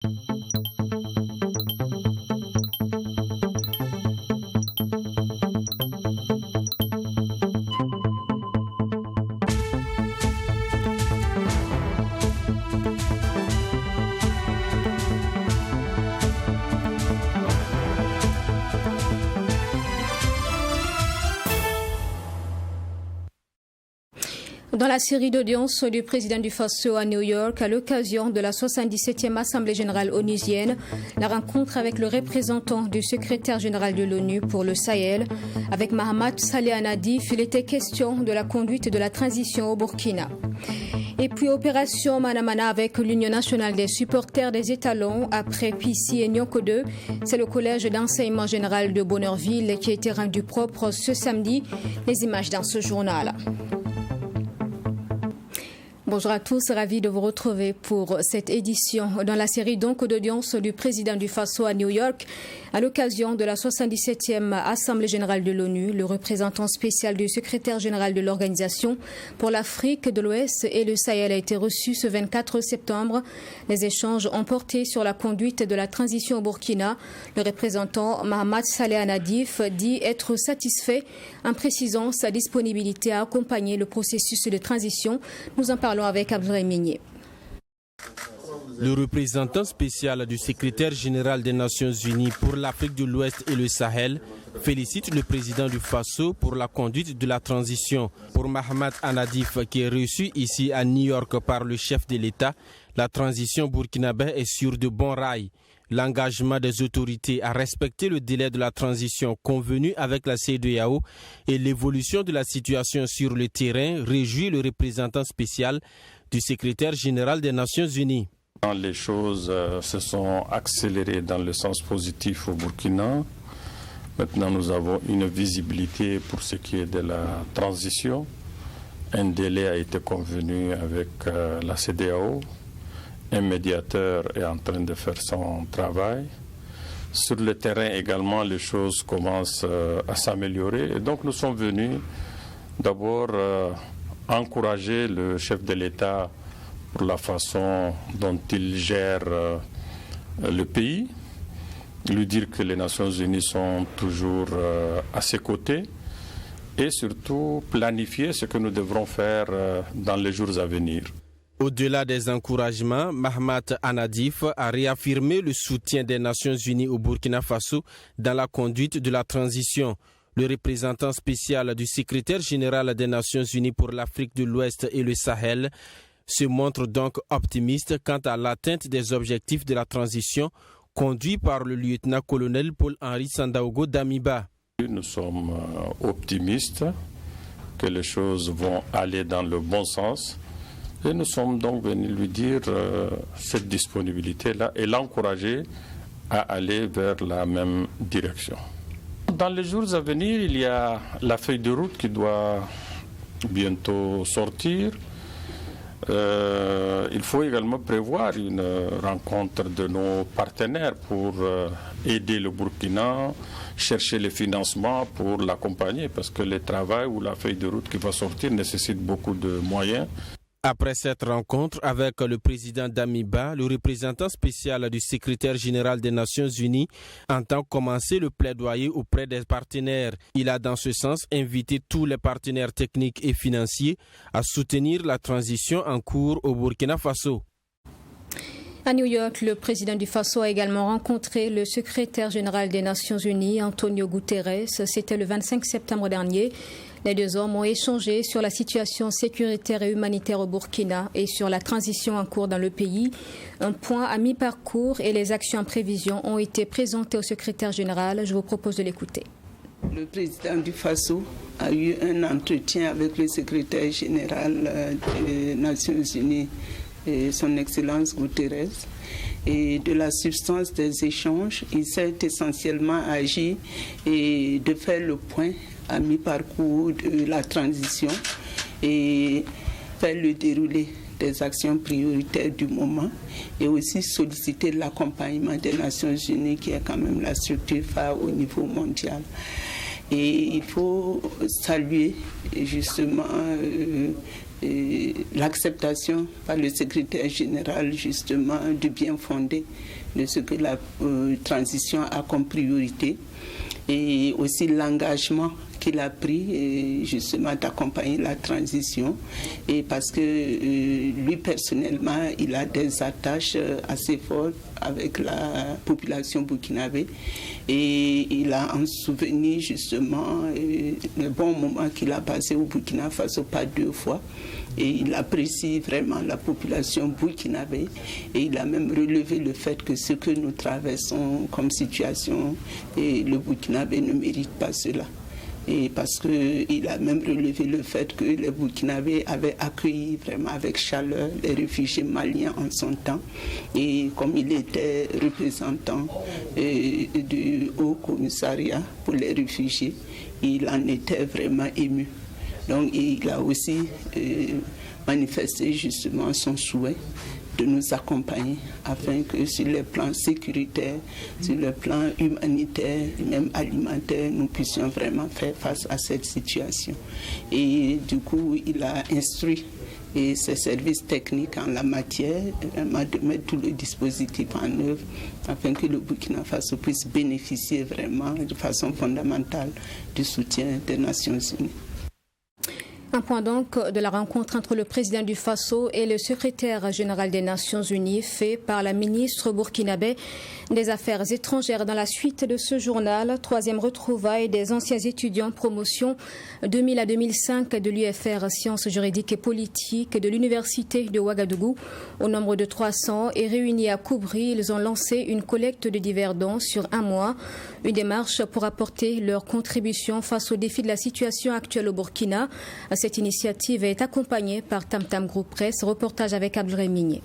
Dans la série d'audiences du président du Faso à New York, à l'occasion de la 77e Assemblée générale onusienne, la rencontre avec le représentant du secrétaire général de l'ONU pour le Sahel, avec Mahamat Saleh Nadif, il était question de la conduite de la transition au Burkina. Et puis opération Manamana avec l'Union nationale des supporters des étalons après Pissi et Nyoko 2. C'est le collège d'enseignement général de Bonneurville qui a été rendu propre ce samedi. Les images dans ce journal. Bonjour à tous, ravi de vous retrouver pour cette édition dans la série d'audience du président du Faso à New York. À l'occasion de la 77e Assemblée générale de l'ONU, le représentant spécial du secrétaire général de l'Organisation pour l'Afrique de l'Ouest et le Sahel a été reçu ce 24 septembre. Les échanges ont porté sur la conduite de la transition au Burkina. Le représentant Mahamat Saleh Nadif dit être satisfait en précisant sa disponibilité à accompagner le processus de transition. Nous en parlons avec Abdoulaye Migné. Le représentant spécial du secrétaire général des Nations Unies pour l'Afrique de l'Ouest et le Sahel félicite le président du Faso pour la conduite de la transition. Pour Mahamat Nadif, qui est reçu ici à New York par le chef de l'État, la transition burkinabé est sur de bons rails. L'engagement des autorités à respecter le délai de la transition convenu avec la CEDEAO et l'évolution de la situation sur le terrain réjouit le représentant spécial du secrétaire général des Nations Unies. Les choses se sont accélérées dans le sens positif au Burkina. Maintenant, nous avons une visibilité pour ce qui est de la transition. Un délai a été convenu avec la CEDEAO. Un médiateur est en train de faire son travail. Sur le terrain également, les choses commencent à s'améliorer. Et donc, nous sommes venus d'abord encourager le chef de l'État pour la façon dont il gère le pays, lui dire que les Nations Unies sont toujours à ses côtés et surtout planifier ce que nous devrons faire dans les jours à venir. Au-delà des encouragements, Mahamat Nadif a réaffirmé le soutien des Nations Unies au Burkina Faso dans la conduite de la transition. Le représentant spécial du secrétaire général des Nations Unies pour l'Afrique de l'Ouest et le Sahel se montre donc optimiste quant à l'atteinte des objectifs de la transition conduit par le lieutenant-colonel Paul-Henri Sandaogo Damiba. Nous sommes optimistes que les choses vont aller dans le bon sens et nous sommes donc venus lui dire cette disponibilité-là et l'encourager à aller vers la même direction. Dans les jours à venir, il y a la feuille de route qui doit bientôt sortir. Il faut également prévoir une rencontre de nos partenaires pour aider le Burkina, chercher les financements pour l'accompagner parce que le travail ou la feuille de route qui va sortir nécessite beaucoup de moyens. Après cette rencontre avec le président Damiba, le représentant spécial du secrétaire général des Nations Unies entend commencer le plaidoyer auprès des partenaires. Il a dans ce sens invité tous les partenaires techniques et financiers à soutenir la transition en cours au Burkina Faso. À New York, le président du Faso a également rencontré le secrétaire général des Nations Unies, Antonio Guterres. C'était le 25 septembre dernier. Les deux hommes ont échangé sur la situation sécuritaire et humanitaire au Burkina et sur la transition en cours dans le pays. Un point à mi-parcours et les actions en prévision ont été présentés au secrétaire général. Je vous propose de l'écouter. Le président du Faso a eu un entretien avec le secrétaire général des Nations Unies, son Excellence Guterres. Et de la substance des échanges, il s'est essentiellement agi et de faire le point à mi-parcours de la transition et faire le déroulé des actions prioritaires du moment et aussi solliciter l'accompagnement des Nations Unies qui est quand même la structure phare au niveau mondial. Et il faut saluer justement l'acceptation par le secrétaire général justement du bien fondé de ce que la transition a comme priorité et aussi l'engagement qu'il a pris justement d'accompagner la transition et parce que lui personnellement il a des attaches assez fortes avec la population burkinabé et il a en souvenir justement le bon moment qu'il a passé au Burkina Faso pas 2 fois et il apprécie vraiment la population burkinabé et il a même relevé le fait que ce que nous traversons comme situation et le Burkinabé ne mérite pas cela. Et parce qu'il a même relevé le fait que les Burkinabés avaient accueilli vraiment avec chaleur les réfugiés maliens en son temps. Et comme il était représentant du Haut Commissariat pour les réfugiés, il en était vraiment ému. Donc il a aussi manifesté justement son souhait de nous accompagner afin que sur le plan sécuritaire, sur le plan humanitaire, même alimentaire, nous puissions vraiment faire face à cette situation. Et du coup, il a instruit ses services techniques en la matière, vraiment de mettre tout le dispositif en œuvre afin que le Burkina Faso puisse bénéficier vraiment de façon fondamentale du soutien des Nations Unies. Un point donc de la rencontre entre le président du Faso et le secrétaire général des Nations Unies fait par la ministre burkinabé des Affaires étrangères. Dans la suite de ce journal, 3e retrouvaille des anciens étudiants promotion 2000 à 2005 de l'UFR Sciences juridiques et politiques de l'Université de Ouagadougou. Au nombre de 300 et réunis à Koubri, ils ont lancé une collecte de divers dons sur un mois. Une démarche pour apporter leur contribution face aux défis de la situation actuelle au Burkina. Cette initiative est accompagnée par Tam Tam Group Presse. Reportage avec Abdoulaye Migné.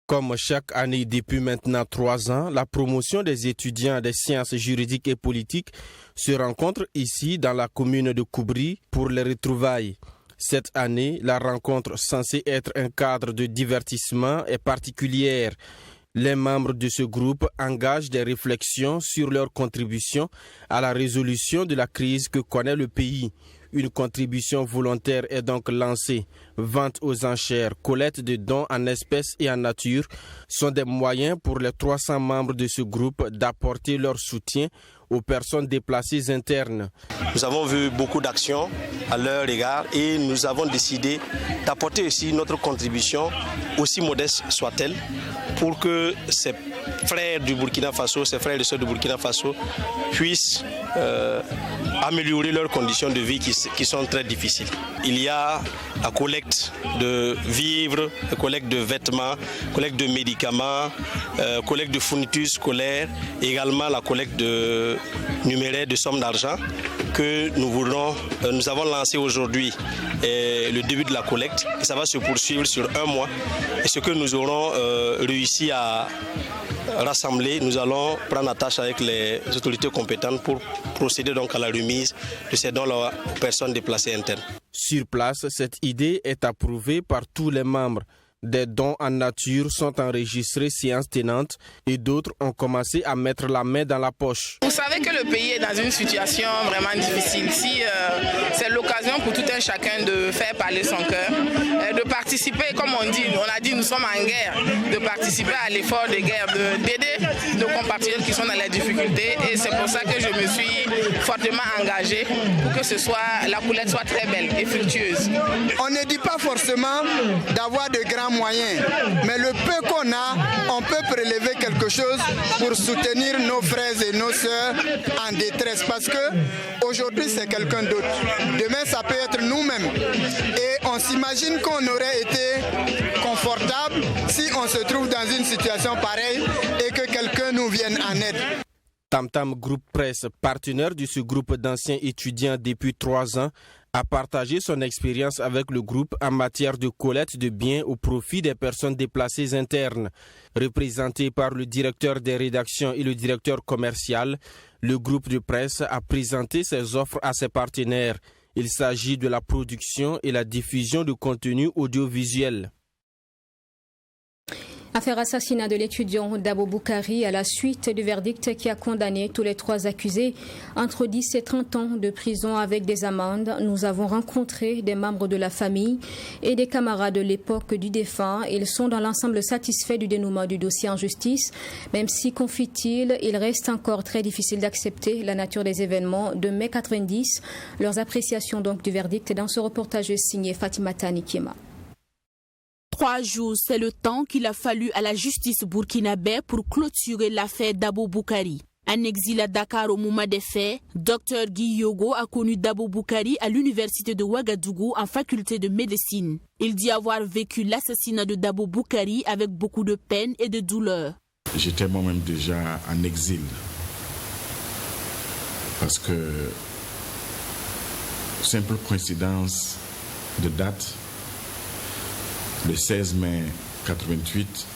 Comme chaque année depuis maintenant 3 ans, la promotion des étudiants des sciences juridiques et politiques se rencontre ici dans la commune de Koubri pour les retrouvailles. Cette année, la rencontre censée être un cadre de divertissement est particulière. Les membres de ce groupe engagent des réflexions sur leur contribution à la résolution de la crise que connaît le pays. Une contribution volontaire est donc lancée. Vente aux enchères, collecte de dons en espèces et en nature sont des moyens pour les 300 membres de ce groupe d'apporter leur soutien aux personnes déplacées internes. Nous avons vu beaucoup d'actions à leur égard et nous avons décidé d'apporter aussi notre contribution, aussi modeste soit-elle, pour que ces frères du Burkina Faso, ces frères et sœurs du Burkina Faso puissent améliorer leurs conditions de vie qui sont très difficiles. Il y a la collecte de vivres, la collecte de vêtements, la collecte de médicaments, la collecte de fournitures scolaires, également la collecte de numéraires de sommes d'argent que nous avons lancé aujourd'hui le début de la collecte et ça va se poursuivre sur 1 mois. Et ce que nous aurons réussi à rassembler, nous allons prendre attache avec les autorités compétentes pour procéder donc à la remise de ces dons aux personnes déplacées internes. Sur place, cette idée est approuvée par tous les membres. Des dons en nature sont enregistrés séance tenante et d'autres ont commencé à mettre la main dans la poche. Vous savez que le pays est dans une situation vraiment difficile. Si c'est l'occasion pour tout un chacun de faire parler son cœur, de participer, comme on a dit, nous sommes en guerre, de participer à l'effort de guerre, d'aider nos compatriotes qui sont dans les difficultés. Et c'est pour ça que je me suis fortement engagée pour que la collecte soit très belle et fructueuse. On ne dit pas forcément d'avoir de grands moyens, mais le peu qu'on a, on peut prélever quelque chose pour soutenir nos frères et nos sœurs en détresse, parce que aujourd'hui c'est quelqu'un d'autre, demain ça peut être nous-mêmes, et on s'imagine qu'on aurait été confortable si on se trouve dans une situation pareille et que quelqu'un nous vienne en aide. Tam Tam Group Presse, partenaire de ce groupe d'anciens étudiants depuis 3 ans, a partagé son expérience avec le groupe en matière de collecte de biens au profit des personnes déplacées internes. Représenté par le directeur des rédactions et le directeur commercial, le groupe de presse a présenté ses offres à ses partenaires. Il s'agit de la production et la diffusion de contenu audiovisuel. Affaire assassinat de l'étudiant Dabo Boukari à la suite du verdict qui a condamné tous les 3 accusés entre 10 et 30 ans de prison avec des amendes. Nous avons rencontré des membres de la famille et des camarades de l'époque du défunt. Ils sont dans l'ensemble satisfaits du dénouement du dossier en justice, même si, confie-t-il, il reste encore très difficile d'accepter la nature des événements de mai 90. Leurs appréciations donc du verdict dans ce reportage signé Fatimata Nikema. 3 jours, c'est le temps qu'il a fallu à la justice burkinabé pour clôturer l'affaire Dabo Boukari. En exil à Dakar au moment des faits, Dr Guy Yogo a connu Dabo Boukari à l'université de Ouagadougou en faculté de médecine. Il dit avoir vécu l'assassinat de Dabo Boukari avec beaucoup de peine et de douleur. J'étais moi-même déjà en exil parce que, simple coïncidence de date, le 16 mai 88,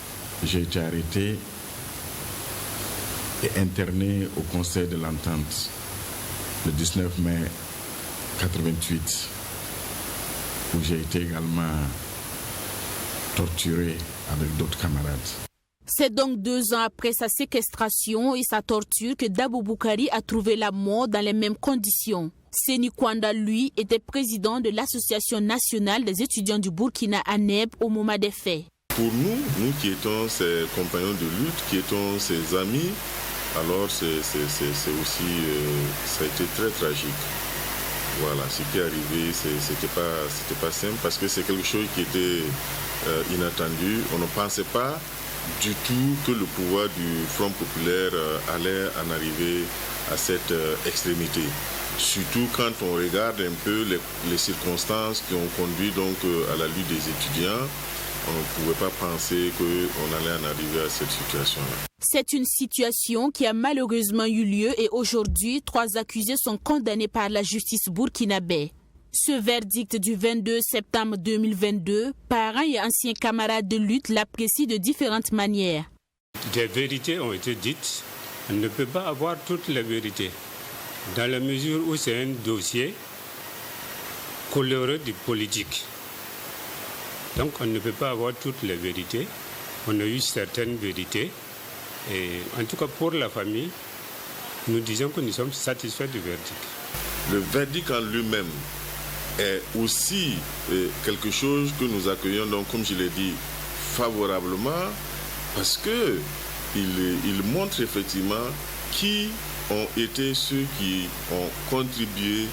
j'ai été arrêté et interné au Conseil de l'Entente le 19 mai 88, où j'ai été également torturé avec d'autres camarades. C'est donc 2 ans après sa séquestration et sa torture que Dabo Boukari a trouvé la mort dans les mêmes conditions. Séni Kwanda, lui, était président de l'Association nationale des étudiants du Burkina à Neb au moment des faits. Pour nous qui étions ses compagnons de lutte, qui étions ses amis, alors c'est aussi, ça a été très tragique. Voilà, ce qui est arrivé, c'était pas simple parce que c'est quelque chose qui était inattendu. On ne pensait pas du tout que le pouvoir du Front populaire allait en arriver à cette extrémité. Surtout quand on regarde un peu les circonstances qui ont conduit donc à la lutte des étudiants, on ne pouvait pas penser qu'on allait en arriver à cette situation-là. C'est une situation qui a malheureusement eu lieu et aujourd'hui, 3 accusés sont condamnés par la justice burkinabé. Ce verdict du 22 septembre 2022, parents et anciens camarades de lutte l'apprécient de différentes manières. Des vérités ont été dites. On ne peut pas avoir toutes les vérités. Dans la mesure où c'est un dossier coloré du politique. Donc on ne peut pas avoir toutes les vérités. On a eu certaines vérités. Et en tout cas pour la famille, nous disons que nous sommes satisfaits du verdict. Le verdict en lui-même est aussi quelque chose que nous accueillons, donc, comme je l'ai dit, favorablement, parce qu'il montre effectivement qui ont été ceux qui ont contribué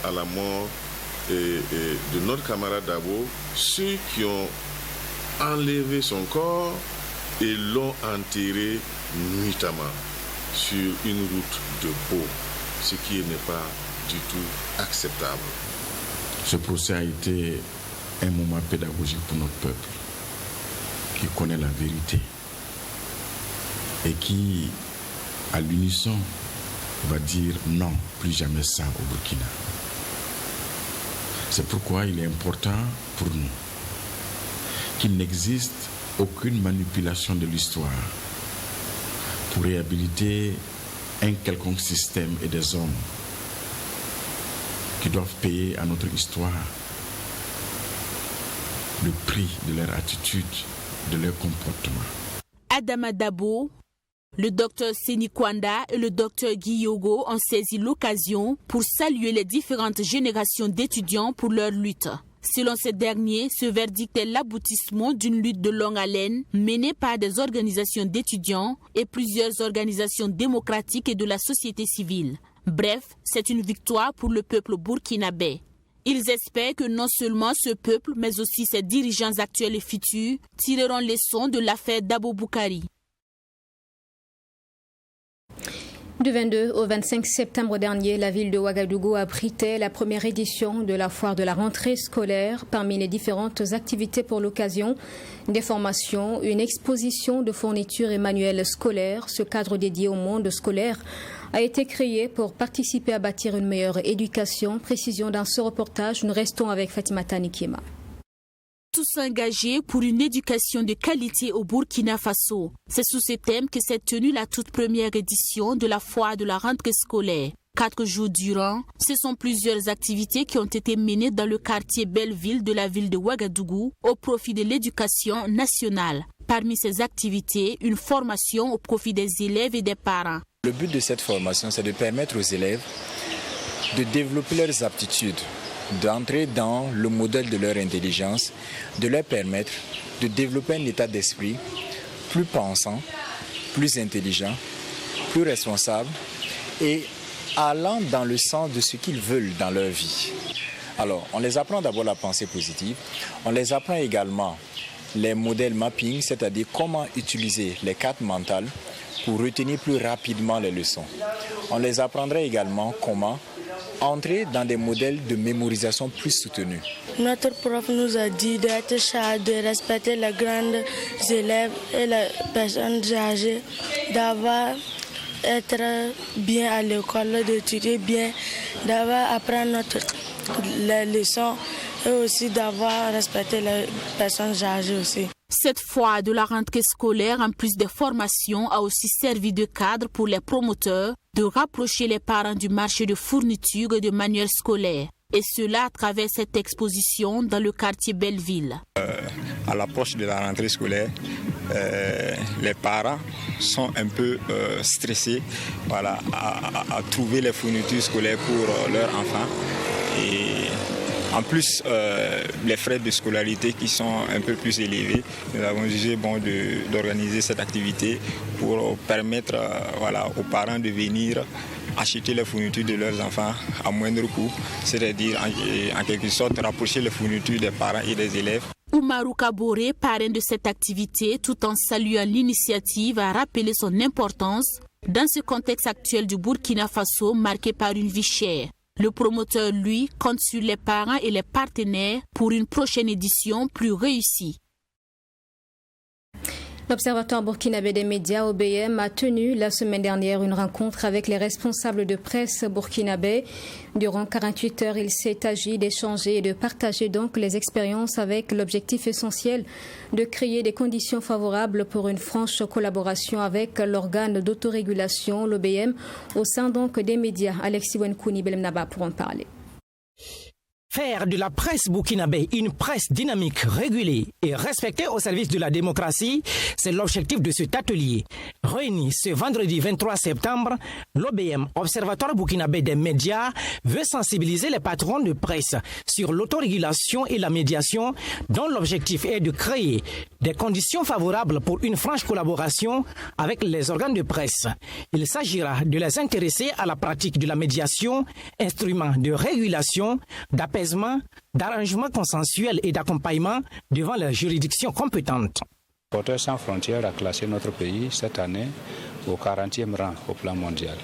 à la mort de notre camarade Dabo, ceux qui ont enlevé son corps et l'ont enterré nuitamment sur une route de Pau, ce qui n'est pas du tout acceptable. Ce procès a été un moment pédagogique pour notre peuple, qui connaît la vérité et qui, à l'unisson, va dire non, plus jamais ça au Burkina. C'est pourquoi il est important pour nous qu'il n'existe aucune manipulation de l'histoire pour réhabiliter un quelconque système et des hommes qui doivent payer à notre histoire le prix de leur attitude, de leur comportement. Adama Dabo, le docteur Séni Kwanda et le docteur Guy Yogo ont saisi l'occasion pour saluer les différentes générations d'étudiants pour leur lutte. Selon ces derniers, ce verdict est l'aboutissement d'une lutte de longue haleine menée par des organisations d'étudiants et plusieurs organisations démocratiques et de la société civile. Bref, c'est une victoire pour le peuple burkinabé. Ils espèrent que non seulement ce peuple, mais aussi ses dirigeants actuels et futurs tireront leçon de l'affaire Dabo Boukari. Du 22 au 25 septembre dernier, la ville de Ouagadougou abritait la première édition de la foire de la rentrée scolaire. Parmi les différentes activités pour l'occasion, des formations, une exposition de fournitures et manuels scolaires. Ce cadre dédié au monde scolaire a été créé pour participer à bâtir une meilleure éducation. Précision dans ce reportage, nous restons avec Fatimata Nikema. Tous engagés pour une éducation de qualité au Burkina Faso. C'est sous ce thème que s'est tenue la toute première édition de la foire de la rentrée scolaire. 4 jours durant, ce sont plusieurs activités qui ont été menées dans le quartier Belleville de la ville de Ouagadougou au profit de l'éducation nationale. Parmi ces activités, une formation au profit des élèves et des parents. Le but de cette formation, c'est de permettre aux élèves de développer leurs aptitudes, d'entrer dans le modèle de leur intelligence, de leur permettre de développer un état d'esprit plus pensant, plus intelligent, plus responsable et allant dans le sens de ce qu'ils veulent dans leur vie. Alors, on les apprend d'abord la pensée positive, on les apprend également les modèles mapping, c'est-à-dire comment utiliser les cartes mentales pour retenir plus rapidement les leçons. On les apprendra également comment entrer dans des modèles de mémorisation plus soutenus. Notre prof nous a dit d'être sage, de respecter les grands élèves et les personnes âgées, d'avoir être bien à l'école, d'étudier bien, d'avoir apprendre les leçons et aussi d'avoir respecté les personnes âgées aussi. Cette fois de la rentrée scolaire, en plus des formations, a aussi servi de cadre pour les promoteurs de rapprocher les parents du marché de fourniture et de manuels scolaires. Et cela à travers cette exposition dans le quartier Belleville. À l'approche de la rentrée scolaire, les parents sont un peu stressés à trouver les fournitures scolaires pour leurs enfants. Et en plus, les frais de scolarité qui sont un peu plus élevés, nous avons jugé bon d'organiser cette activité pour permettre aux parents de venir acheter les fournitures de leurs enfants à moindre coût, c'est-à-dire en quelque sorte rapprocher les fournitures des parents et des élèves. Oumarou Kabore, parrain de cette activité, tout en saluant l'initiative, a rappelé son importance dans ce contexte actuel du Burkina Faso marqué par une vie chère. Le promoteur, lui, compte sur les parents et les partenaires pour une prochaine édition plus réussie. L'Observatoire burkinabé des médias, OBM, a tenu la semaine dernière une rencontre avec les responsables de presse burkinabés. Durant 48 heures, il s'est agi d'échanger et de partager donc les expériences avec l'objectif essentiel de créer des conditions favorables pour une franche collaboration avec l'organe d'autorégulation, l'OBM, au sein donc des médias. Alexis Wenkouni Belemnaba pour en parler. Faire de la presse burkinabé une presse dynamique, régulée et respectée au service de la démocratie, c'est l'objectif de cet atelier. Réuni ce vendredi 23 septembre, l'OBM, Observatoire burkinabé des médias, veut sensibiliser les patrons de presse sur l'autorégulation et la médiation, dont l'objectif est de créer des conditions favorables pour une franche collaboration avec les organes de presse. Il s'agira de les intéresser à la pratique de la médiation, instrument de régulation, d'apaisement, d'arrangement consensuel et d'accompagnement devant les juridictions compétentes. Reporters sans frontières a classé notre pays cette année au 40e rang au plan mondial.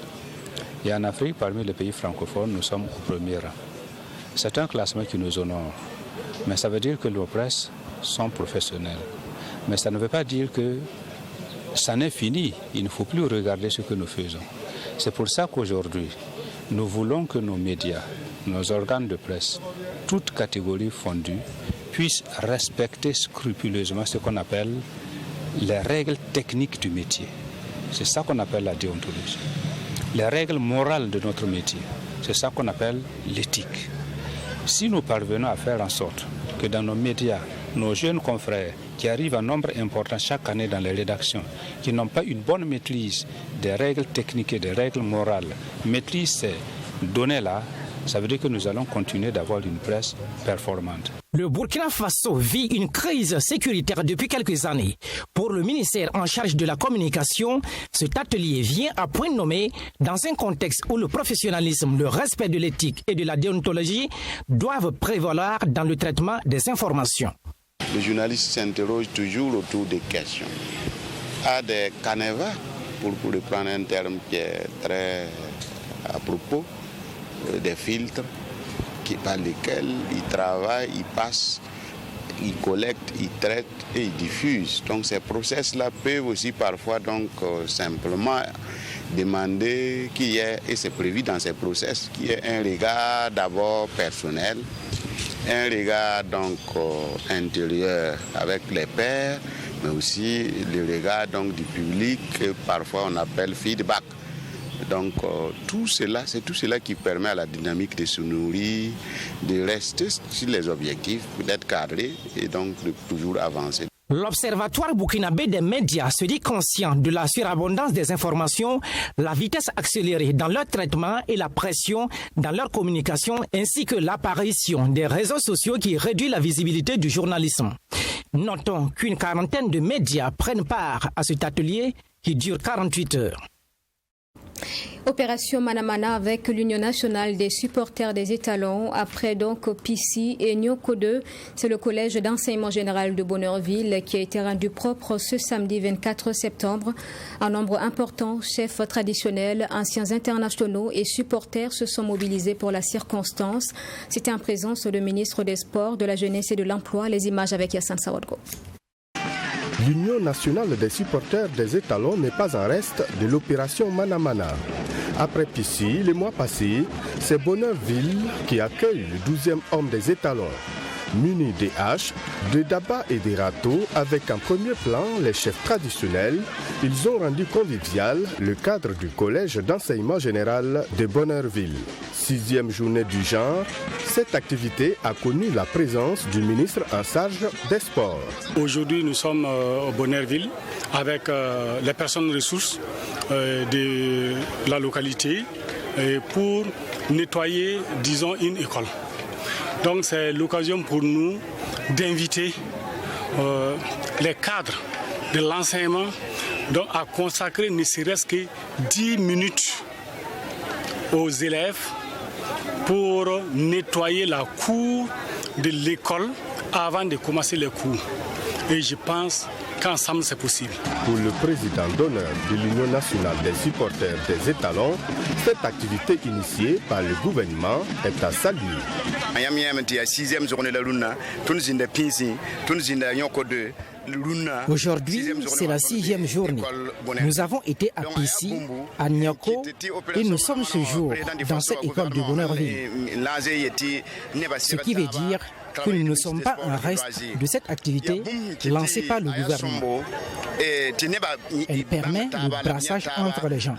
Et en Afrique, parmi les pays francophones, nous sommes au premier rang. C'est un classement qui nous honore, mais ça veut dire que nos presses sont professionnelles. Mais ça ne veut pas dire que ça n'est fini. Il ne faut plus regarder ce que nous faisons. C'est pour ça qu'aujourd'hui, nous voulons que nos médias, nos organes de presse, toutes catégories fondues, puissent respecter scrupuleusement ce qu'on appelle les règles techniques du métier. C'est ça qu'on appelle la déontologie. Les règles morales de notre métier, c'est ça qu'on appelle l'éthique. Si nous parvenons à faire en sorte que dans nos médias, nos jeunes confrères qui arrivent en nombre important chaque année dans les rédactions, qui n'ont pas une bonne maîtrise des règles techniques et des règles morales, maîtrisent ces données-là, ça veut dire que nous allons continuer d'avoir une presse performante. Le Burkina Faso vit une crise sécuritaire depuis quelques années. Pour le ministère en charge de la communication, cet atelier vient à point nommé dans un contexte où le professionnalisme, le respect de l'éthique et de la déontologie doivent prévaloir dans le traitement des informations. Le journaliste s'interroge toujours autour des questions. A des canevas, pour reprendre un terme qui est très à propos, des filtres par lesquels ils travaillent, ils passent, ils collectent, ils traitent et ils diffusent. Donc ces process-là peuvent aussi parfois donc simplement demander qu'il y ait, et c'est prévu dans ces process, qu'il y ait un regard d'abord personnel, un regard donc intérieur avec les pairs, mais aussi le regard donc du public que parfois on appelle feedback. Donc tout cela, c'est tout cela qui permet à la dynamique de se nourrir, de rester sur les objectifs, d'être cadré et donc de toujours avancer. L'Observatoire burkinabé des médias se dit conscient de la surabondance des informations, la vitesse accélérée dans leur traitement et la pression dans leur communication, ainsi que l'apparition des réseaux sociaux qui réduit la visibilité du journalisme. Notons qu'une quarantaine de médias prennent part à cet atelier qui dure 48 heures. Opération Manamana avec l'Union nationale des supporters des étalons, après donc Pissi et Nyoko 2. C'est le collège d'enseignement général de Bonheurville qui a été rendu propre ce samedi 24 septembre. Un nombre important, chefs traditionnels, anciens internationaux et supporters se sont mobilisés pour la circonstance. C'était en présence du ministre des Sports, de la Jeunesse et de l'Emploi. Les images avec Yassine Sawadgo. L'Union nationale des supporters des étalons n'est pas en reste de l'opération Manamana. Après Pissi, le mois passé, c'est Bonheurville qui accueille le 12e homme des étalons. Munis des haches, de dabas et des râteaux, avec en premier plan les chefs traditionnels, ils ont rendu convivial le cadre du collège d'enseignement général de Bonheurville. 6e journée du genre, cette activité a connu la présence du ministre en charge des sports. Aujourd'hui, nous sommes au Bonheurville avec les personnes ressources de la localité pour nettoyer, disons, une école. Donc c'est l'occasion pour nous d'inviter les cadres de l'enseignement à consacrer ne serait-ce que 10 minutes aux élèves pour nettoyer la cour de l'école avant de commencer les cours. Et je pense qu'ensemble c'est possible. Pour le président d'honneur de l'Union nationale des supporters des étalons, cette activité initiée par le gouvernement est à saluer. Aujourd'hui, c'est la 6e journée. Nous avons été à Pissi, à Nyoko, et nous sommes ce jour dans cette école de Bonheurville. Ce qui veut dire que nous ne sommes pas en reste de cette activité lancée par le gouvernement. Elle permet le brassage entre les gens.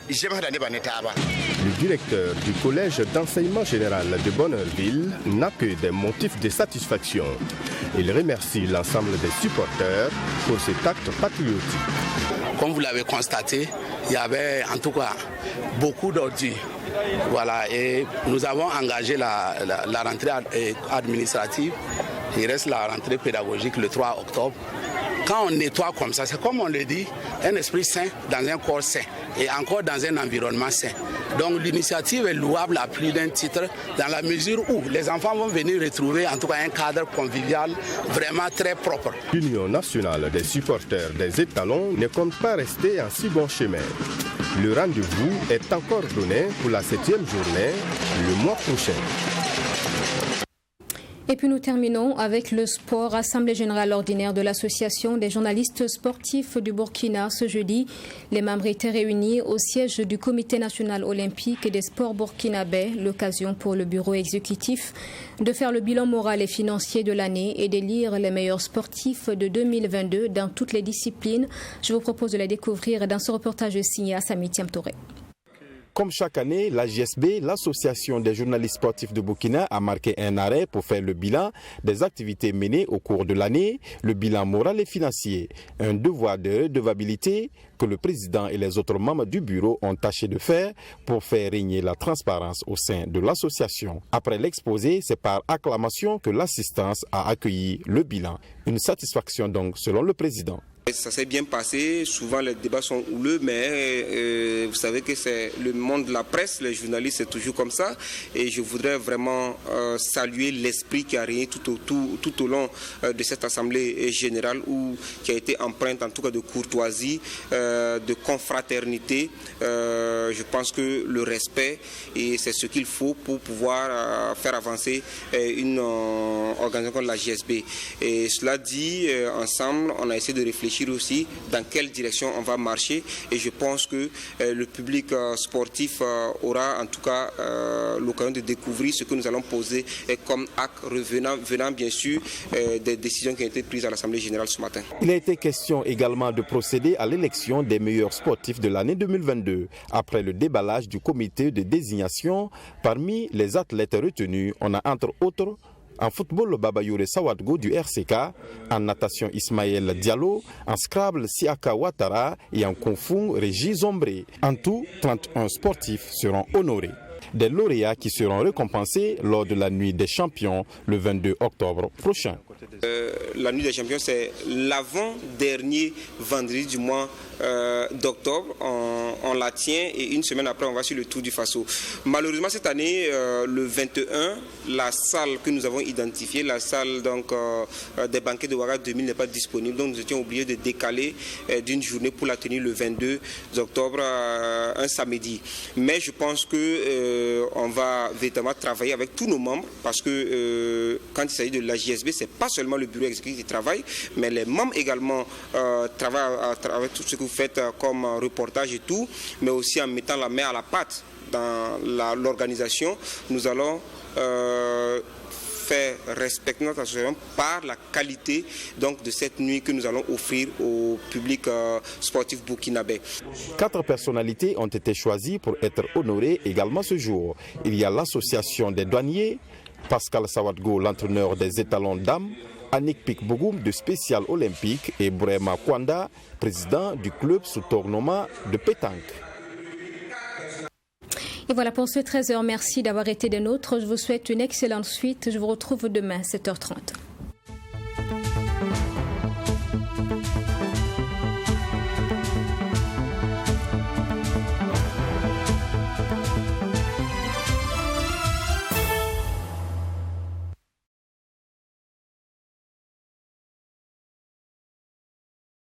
Le directeur du collège d'enseignement général de Bonheurville n'a que des motifs de satisfaction. Il remercie l'ensemble des supporters pour cet acte patriotique. Comme vous l'avez constaté, il y avait en tout cas beaucoup d'ordures. Voilà, et nous avons engagé la rentrée administrative. Il reste la rentrée pédagogique le 3 octobre. Quand on nettoie comme ça, c'est comme on le dit, un esprit sain dans un corps sain et encore dans un environnement sain. Donc l'initiative est louable à plus d'un titre dans la mesure où les enfants vont venir retrouver en tout cas un cadre convivial vraiment très propre. L'Union nationale des supporters des étalons ne compte pas rester en si bon chemin. Le rendez-vous est encore donné pour la 7e journée le mois prochain. Et puis nous terminons avec le sport. Assemblée générale ordinaire de l'Association des journalistes sportifs du Burkina ce jeudi. Les membres étaient réunis au siège du Comité national olympique et des sports burkinabais. L'occasion pour le bureau exécutif de faire le bilan moral et financier de l'année et d'élire les meilleurs sportifs de 2022 dans toutes les disciplines. Je vous propose de les découvrir dans ce reportage signé à Sami Thiam-Touré. Comme chaque année, la JSB, l'Association des journalistes sportifs de Burkina, a marqué un arrêt pour faire le bilan des activités menées au cours de l'année, le bilan moral et financier. Un devoir de redevabilité que le président et les autres membres du bureau ont tâché de faire pour faire régner la transparence au sein de l'association. Après l'exposé, c'est par acclamation que l'assistance a accueilli le bilan. Une satisfaction donc selon le président. Ça s'est bien passé, souvent les débats sont houleux, mais vous savez que c'est le monde de la presse, les journalistes c'est toujours comme ça, et je voudrais vraiment saluer l'esprit qui a régné tout au long de cette assemblée générale, qui a été empreinte en tout cas de courtoisie, de confraternité. Je pense que le respect, et c'est ce qu'il faut pour pouvoir faire avancer une organisation comme la JSB. Et cela dit, ensemble, on a essayé de réfléchir aussi dans quelle direction on va marcher, et je pense que le public sportif aura en tout cas l'occasion de découvrir ce que nous allons poser comme acte venant bien sûr des décisions qui ont été prises à l'Assemblée générale ce matin. Il a été question également de procéder à l'élection des meilleurs sportifs de l'année 2022. Après le déballage du comité de désignation, parmi les athlètes retenus, on a entre autres En football, Babayoure Sawadgo du RCK, en natation Ismaël Diallo, en Scrabble Siaka Ouattara et en Kung Fu Régis Zombré. En tout, 31 sportifs seront honorés. Des lauréats qui seront récompensés lors de la nuit des champions le 22 octobre prochain. La nuit des champions, c'est l'avant-dernier vendredi du mois d'octobre. On la tient et une semaine après, on va sur le Tour du Faso. Malheureusement, cette année, le 21, la salle que nous avons identifiée, la salle donc, des banquets de Ouaga 2000 n'est pas disponible. Donc nous étions obligés de décaler d'une journée pour la tenir le 22 octobre, un samedi. Mais je pense qu'on va véritablement travailler avec tous nos membres parce que quand il s'agit de la JSB, c'est pas seulement le bureau exécutif qui travaille, mais les membres également travaillent à travers tout ce que vous faites comme reportage et tout, mais aussi en mettant la main à la pâte dans l'organisation. Nous allons faire respecter notre association par la qualité donc, de cette nuit que nous allons offrir au public sportif burkinabé. 4 personnalités ont été choisies pour être honorées également ce jour. Il y a l'association des douaniers, Pascal Sawadgo, l'entraîneur des étalons dames, Annick Pikbogoum de Spécial Olympique et Bourema Kwanda, président du club sous tournoi de pétanque. Et voilà pour ce 13h. Merci d'avoir été des nôtres. Je vous souhaite une excellente suite. Je vous retrouve demain à 7h30.